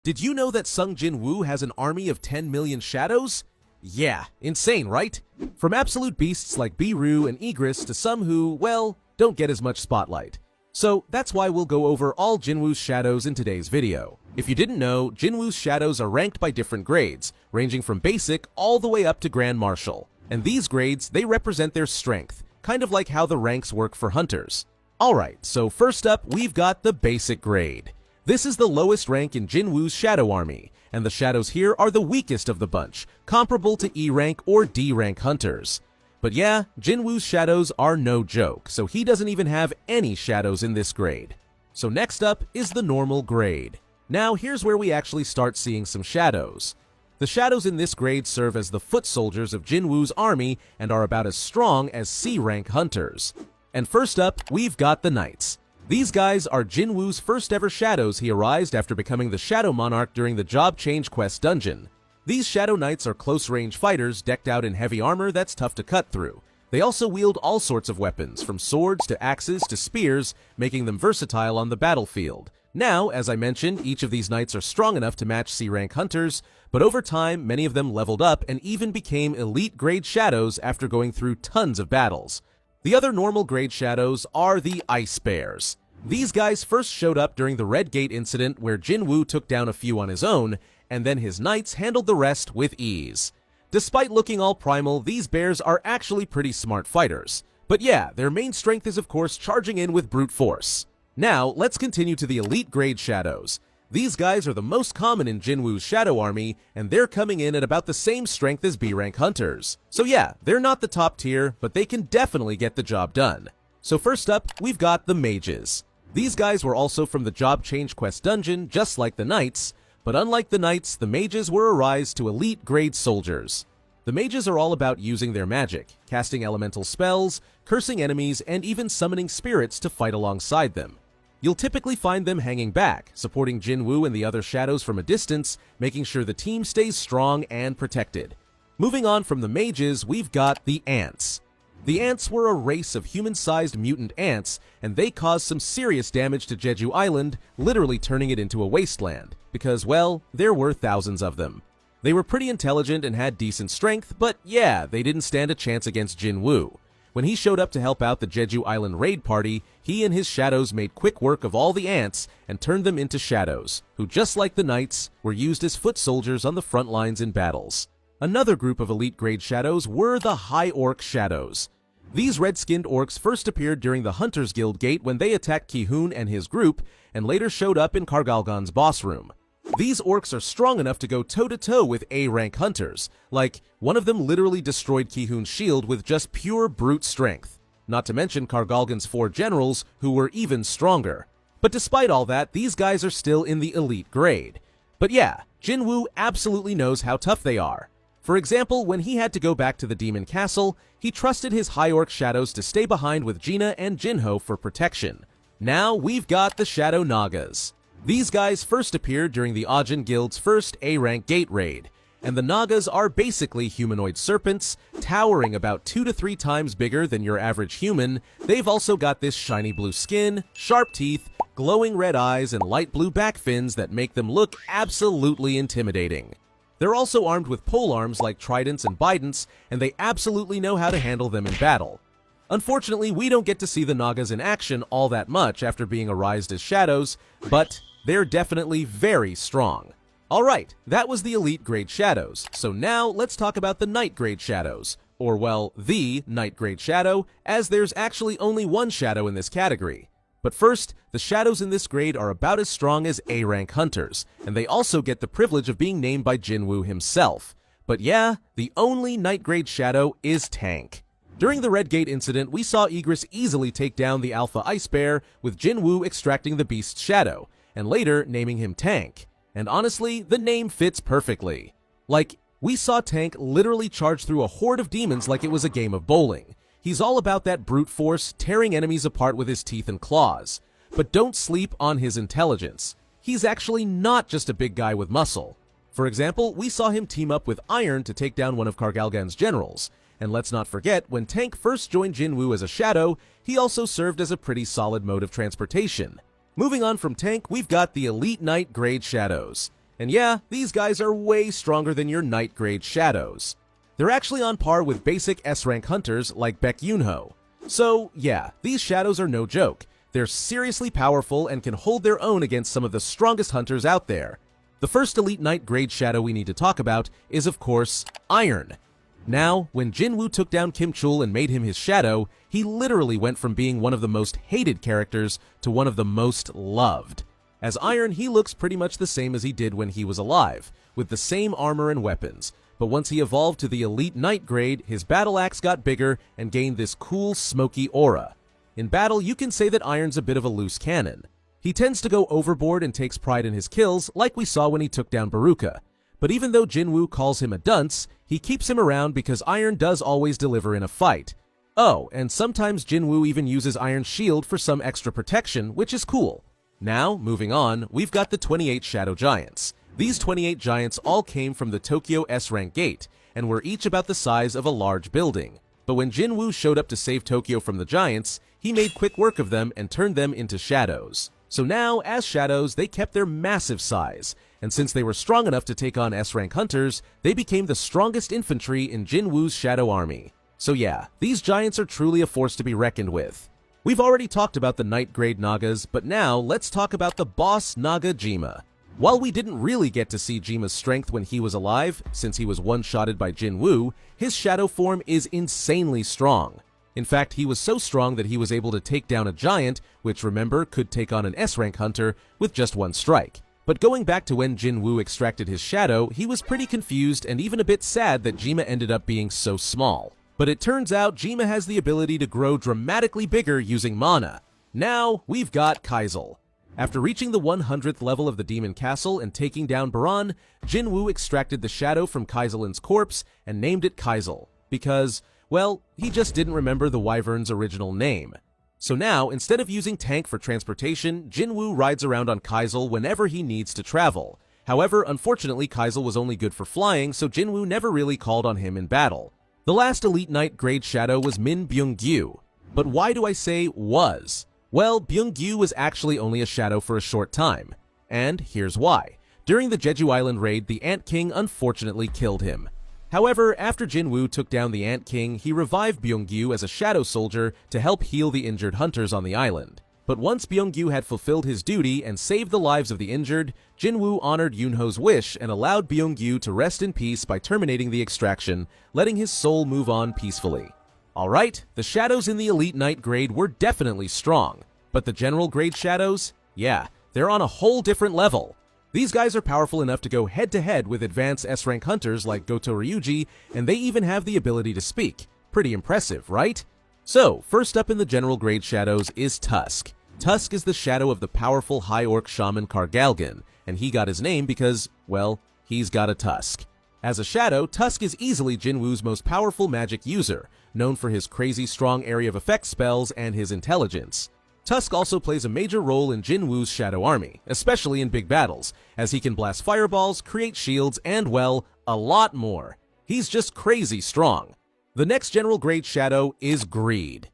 Did you know that Sung Jin Woo has an army of 10 million shadows? Yeah, insane, right? From absolute beasts like Beeroo and Igris to some who, well, don't get as much spotlight. So that's why we'll go over all Jinwoo's shadows in today's video. If you didn't know, Jinwoo's shadows are ranked by different grades, ranging from basic all the way up to Grand Marshal. And these grades, they represent their strength, kind of like how the ranks work for hunters. Alright, so first up, we've got the basic grade. This is the lowest rank in Jinwoo's shadow army, and the shadows here are the weakest of the bunch, comparable to E rank or D rank hunters. But yeah, Jinwoo's shadows are no joke, so he doesn't even have any shadows in this grade. So next up is the normal grade. Now here's where we actually start seeing some shadows. The shadows in this grade serve as the foot soldiers of Jinwoo's army and are about as strong as C rank hunters. And first up, we've got the Knights. These guys are Jinwoo's first ever shadows he arised after becoming the Shadow Monarch during the Job Change Quest dungeon. These Shadow Knights are close-range fighters decked out in heavy armor that's tough to cut through. They also wield all sorts of weapons, from swords to axes to spears, making them versatile on the battlefield. Now, as I mentioned, each of these knights are strong enough to match C-rank hunters, but over time, many of them leveled up and even became elite-grade shadows after going through tons of battles. The other normal grade shadows are the Ice Bears. These guys first showed up during the Red Gate incident where Jinwoo took down a few on his own, and then his knights handled the rest with ease. Despite looking all primal, these bears are actually pretty smart fighters. But yeah, their main strength is of course charging in with brute force. Now, let's continue to the elite grade shadows. These guys are the most common in Jinwoo's shadow army, and they're coming in at about the same strength as B-rank hunters. So yeah, they're not the top tier, but they can definitely get the job done. So first up, we've got the Mages. These guys were also from the Job Change Quest dungeon, just like the Knights, but unlike the Knights, the Mages were a rise to elite grade soldiers. The Mages are all about using their magic, casting elemental spells, cursing enemies, and even summoning spirits to fight alongside them. You'll typically find them hanging back, supporting Jinwoo and the other shadows from a distance, making sure the team stays strong and protected. Moving on from the Mages, we've got the Ants. The Ants were a race of human-sized mutant ants, and they caused some serious damage to Jeju Island, literally turning it into a wasteland, because, well, there were thousands of them. They were pretty intelligent and had decent strength, but yeah, they didn't stand a chance against Jinwoo. When he showed up to help out the Jeju Island raid party, he and his shadows made quick work of all the ants and turned them into shadows, who just like the Knights, were used as foot soldiers on the front lines in battles. Another group of elite grade shadows were the High Orc Shadows. These red-skinned orcs first appeared during the Hunters Guild Gate when they attacked Ki-hoon and his group, and later showed up in Kargalgan's boss room. These orcs are strong enough to go toe-to-toe with A-rank hunters. Like, one of them literally destroyed Ki-hoon's shield with just pure brute strength. Not to mention Kargalgan's 4 generals, who were even stronger. But despite all that, these guys are still in the elite grade. But yeah, Jinwoo absolutely knows how tough they are. For example, when he had to go back to the Demon Castle, he trusted his High Orc shadows to stay behind with Gina and Jinho for protection. Now we've got the Shadow Nagas. These guys first appeared during the Ajin Guild's first A-rank gate raid, and the Nagas are basically humanoid serpents, towering about 2 to 3 times bigger than your average human. They've also got this shiny blue skin, sharp teeth, glowing red eyes, and light blue back fins that make them look absolutely intimidating. They're also armed with polearms like tridents and bidents, and they absolutely know how to handle them in battle. Unfortunately, we don't get to see the Nagas in action all that much after being arised as shadows, but they're definitely very strong. Alright, that was the elite grade shadows, so now let's talk about the Knight grade shadows. Or well, the Knight grade shadow, as there's actually only one shadow in this category. But first, the shadows in this grade are about as strong as A-rank hunters, and they also get the privilege of being named by Jinwoo himself. But yeah, the only Knight grade shadow is Tank. During the Red Gate incident, we saw Igris easily take down the Alpha Ice Bear, with Jinwoo extracting the beast's shadow, and later naming him Tank. And honestly, the name fits perfectly. Like, we saw Tank literally charge through a horde of demons like it was a game of bowling. He's all about that brute force, tearing enemies apart with his teeth and claws. But don't sleep on his intelligence. He's actually not just a big guy with muscle. For example, we saw him team up with Iron to take down one of Kargalgan's generals. And let's not forget, when Tank first joined Jinwoo as a shadow, he also served as a pretty solid mode of transportation. Moving on from Tank, we've got the Elite Knight grade shadows. And yeah, these guys are way stronger than your night grade shadows. They're actually on par with basic S-rank hunters like Baek Yunho. So yeah, these shadows are no joke. They're seriously powerful and can hold their own against some of the strongest hunters out there. The first elite night grade shadow we need to talk about is, of course, Iron. Now, when Jinwoo took down Kim Chul and made him his shadow, he literally went from being one of the most hated characters to one of the most loved. As Iron, he looks pretty much the same as he did when he was alive, with the same armor and weapons, but once he evolved to the elite night grade, his battle axe got bigger and gained this cool, smoky aura. In battle, you can say that Iron's a bit of a loose cannon. He tends to go overboard and takes pride in his kills, like we saw when he took down Baruka. But even though Jinwoo calls him a dunce, he keeps him around because Iron does always deliver in a fight. Oh, and sometimes Jinwoo even uses Iron's shield for some extra protection, which is cool. Now, moving on, we've got the 28 Shadow Giants. These 28 giants all came from the Tokyo S-rank gate, and were each about the size of a large building. But when Jinwoo showed up to save Tokyo from the giants, he made quick work of them and turned them into shadows. So now, as shadows, they kept their massive size, and since they were strong enough to take on S-rank hunters, they became the strongest infantry in Jinwoo's shadow army. So yeah, these giants are truly a force to be reckoned with. We've already talked about the night grade Nagas, but now let's talk about the boss Naga Jima. While we didn't really get to see Jima's strength when he was alive, since he was one-shotted by Jinwoo, his shadow form is insanely strong. In fact, he was so strong that he was able to take down a giant, which remember could take on an S-rank hunter, with just one strike. But going back to when Jinwoo extracted his shadow, he was pretty confused and even a bit sad that Jima ended up being so small. But it turns out Jima has the ability to grow dramatically bigger using mana. Now, we've got Kaizul. After reaching the 100th level of the Demon Castle and taking down Baran, Jinwoo extracted the shadow from Kaizulin's corpse and named it Kaizul, because, well, he just didn't remember the wyvern's original name. So now, instead of using tank for transportation, Jinwoo rides around on Kaizul whenever he needs to travel. However, unfortunately, Kaizul was only good for flying, so Jinwoo never really called on him in battle. The last Elite Knight grade shadow was Min Byung-gyu. But why do I say was? Well, Byung-gyu was actually only a shadow for a short time. And here's why. During the Jeju Island raid, the Ant King unfortunately killed him. However, after Jinwoo took down the Ant King, he revived Byung-gyu as a shadow soldier to help heal the injured hunters on the island. But once Byung-gyu had fulfilled his duty and saved the lives of the injured, Jinwoo honored Yunho's wish and allowed Byung-gyu to rest in peace by terminating the extraction, letting his soul move on peacefully. Alright, the shadows in the Elite Knight grade were definitely strong, but the general grade shadows? Yeah, they're on a whole different level. These guys are powerful enough to go head-to-head with advanced S-rank hunters like Goto Ryuji, and they even have the ability to speak. Pretty impressive, right? So, first up in the general grade shadows is Tusk. Tusk is the shadow of the powerful High Orc shaman Kargalgan, and he got his name because, well, he's got a tusk. As a shadow, Tusk is easily Jinwoo's most powerful magic user, known for his crazy strong area of effect spells and his intelligence. Tusk also plays a major role in Jinwoo's shadow army, especially in big battles, as he can blast fireballs, create shields, and, well, a lot more. He's just crazy strong. The next general grade shadow is Greed.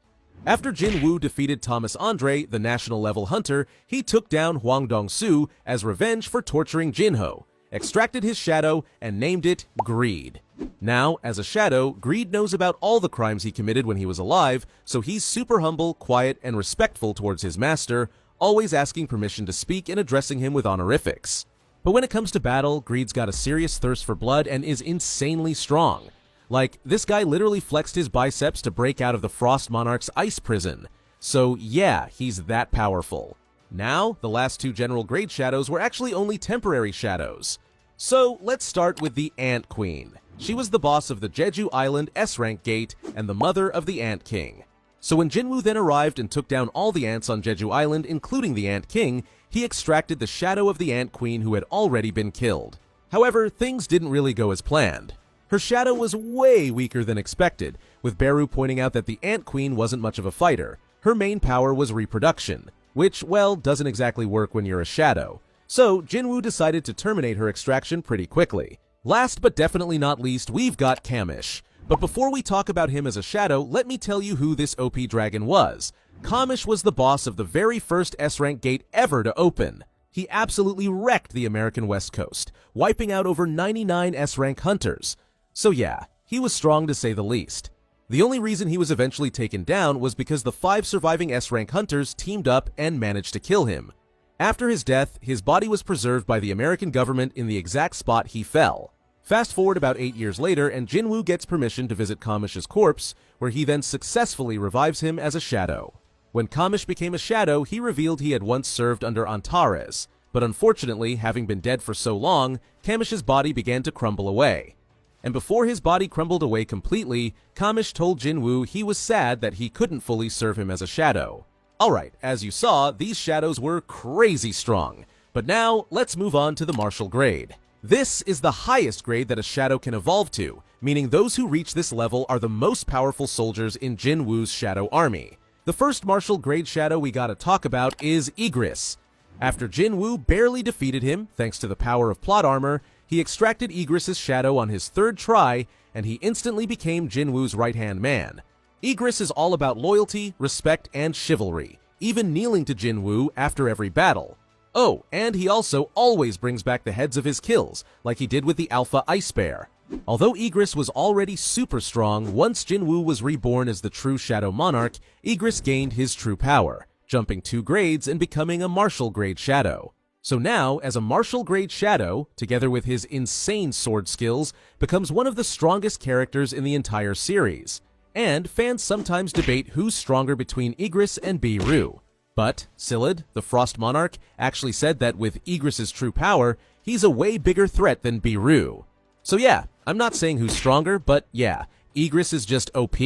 After Jinwoo defeated Thomas Andre, the national level hunter, he took down Hwang Dong-su as revenge for torturing Jinho, extracted his shadow, and named it Greed. Now, as a shadow, Greed knows about all the crimes he committed when he was alive, so he's super humble, quiet, and respectful towards his master, always asking permission to speak and addressing him with honorifics. But when it comes to battle, Greed's got a serious thirst for blood and is insanely strong. Like, this guy literally flexed his biceps to break out of the Frost Monarch's ice prison. So yeah, he's that powerful. Now, the last two general grade shadows were actually only temporary shadows. So let's start with the Ant Queen. She was the boss of the Jeju Island S-rank gate and the mother of the Ant King. So when Jinwoo then arrived and took down all the ants on Jeju Island, including the Ant King, he extracted the shadow of the Ant Queen who had already been killed. However, things didn't really go as planned. Her shadow was way weaker than expected, with Beru pointing out that the Ant Queen wasn't much of a fighter. Her main power was reproduction, which, well, doesn't exactly work when you're a shadow. So Jinwoo decided to terminate her extraction pretty quickly. Last but definitely not least, we've got Kamish. But before we talk about him as a shadow, let me tell you who this OP dragon was. Kamish was the boss of the very first S-rank gate ever to open. He absolutely wrecked the American West Coast, wiping out over 99 S-rank hunters. So yeah, he was strong to say the least. The only reason he was eventually taken down was because the 5 surviving S-rank hunters teamed up and managed to kill him. After his death, his body was preserved by the American government in the exact spot he fell. Fast forward about 8 years later, and Jinwoo gets permission to visit Kamish's corpse, where he then successfully revives him as a shadow. When Kamish became a shadow, he revealed he had once served under Antares, but unfortunately, having been dead for so long, Kamish's body began to crumble away. And before his body crumbled away completely, Kamish told Jinwoo he was sad that he couldn't fully serve him as a shadow. Alright, as you saw, these shadows were crazy strong. But now, let's move on to the martial grade. This is the highest grade that a shadow can evolve to, meaning those who reach this level are the most powerful soldiers in Jinwoo's shadow army. The first martial grade shadow we gotta talk about is Igris. After Jinwoo barely defeated him, thanks to the power of plot armor, he extracted Igris' shadow on his 3rd try, and he instantly became Jinwoo's right-hand man. Igris is all about loyalty, respect, and chivalry, even kneeling to Jinwoo after every battle. Oh, and he also always brings back the heads of his kills, like he did with the Alpha Ice Bear. Although Igris was already super strong, once Jinwoo was reborn as the true Shadow Monarch, Igris gained his true power, jumping 2 grades and becoming a martial grade shadow. So now, as a martial grade shadow, together with his insane sword skills, becomes one of the strongest characters in the entire series. And fans sometimes debate who's stronger between Igris and Beeroo. But Scyllid, the Frost Monarch, actually said that with Igris' true power, he's a way bigger threat than Beeroo. So yeah, I'm not saying who's stronger, but yeah, Igris is just OP.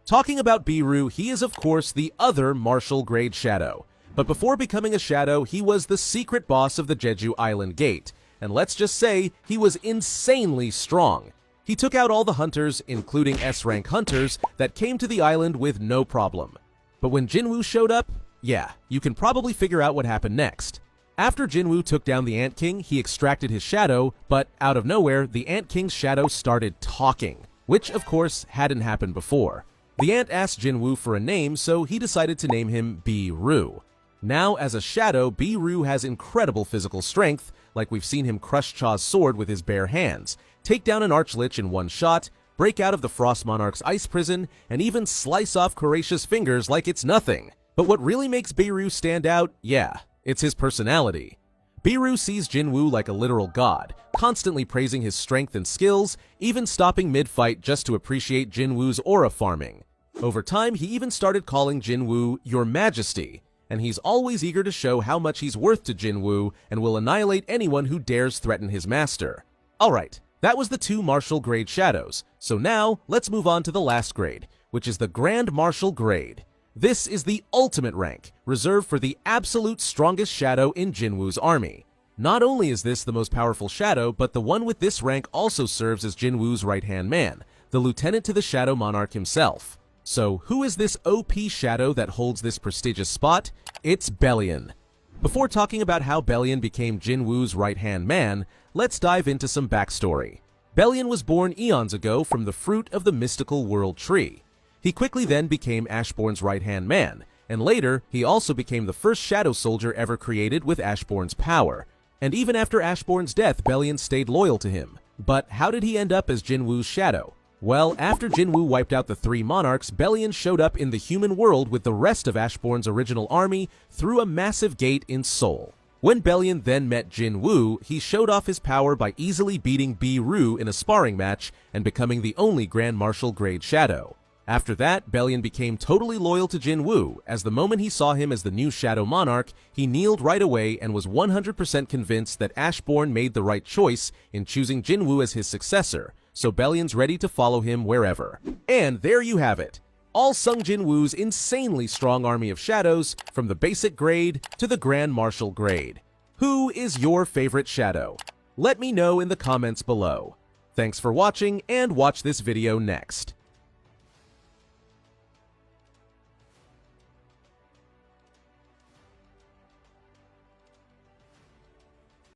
Talking about Beeroo, he is of course the other martial grade shadow. But before becoming a shadow, he was the secret boss of the Jeju Island Gate. And let's just say, he was insanely strong. He took out all the hunters, including S-rank hunters, that came to the island with no problem. But when Jinwoo showed up, yeah, you can probably figure out what happened next. After Jinwoo took down the Ant King, he extracted his shadow, but out of nowhere, the Ant King's shadow started talking, which of course hadn't happened before. The Ant asked Jinwoo for a name, so he decided to name him Beeroo. Now, as a shadow, Beeroo has incredible physical strength, like we've seen him crush Cha's sword with his bare hands, take down an Archlich in one shot, break out of the Frost Monarch's ice prison, and even slice off Kurash's fingers like it's nothing. But what really makes Beeroo stand out, yeah, it's his personality. Beeroo sees Jinwoo like a literal god, constantly praising his strength and skills, even stopping mid-fight just to appreciate Jinwoo's aura farming. Over time, he even started calling Jinwoo Your Majesty, and he's always eager to show how much he's worth to Jinwoo and will annihilate anyone who dares threaten his master. Alright, that was the 2 martial grade shadows, so now let's move on to the last grade, which is the Grand Martial grade. This is the ultimate rank, reserved for the absolute strongest shadow in Jinwoo's army. Not only is this the most powerful shadow, but the one with this rank also serves as Jinwoo's right-hand man, the lieutenant to the Shadow Monarch himself. So who is this OP shadow that holds this prestigious spot? It's Bellion. Before talking about how Bellion became Jinwoo's right-hand man, let's dive into some backstory. Bellion was born eons ago from the fruit of the mystical world tree. He quickly then became Ashbourne's right-hand man, and later, he also became the first shadow soldier ever created with Ashbourne's power. And even after Ashbourne's death, Bellion stayed loyal to him. But how did he end up as Jinwoo's shadow? Well, after Jinwoo wiped out the 3 monarchs, Bellion showed up in the human world with the rest of Ashbourne's original army through a massive gate in Seoul. When Bellion then met Jinwoo, he showed off his power by easily beating Beeroo in a sparring match and becoming the only Grand Martial grade shadow. After that, Bellion became totally loyal to Jinwoo, as the moment he saw him as the new Shadow Monarch, he kneeled right away and was 100% convinced that Ashbourne made the right choice in choosing Jinwoo as his successor, so Bellion's ready to follow him wherever. And there you have it, all Sung Jinwoo's insanely strong army of shadows, from the basic grade to the Grand Martial grade. Who is your favorite shadow? Let me know in the comments below. Thanks for watching, and watch this video next.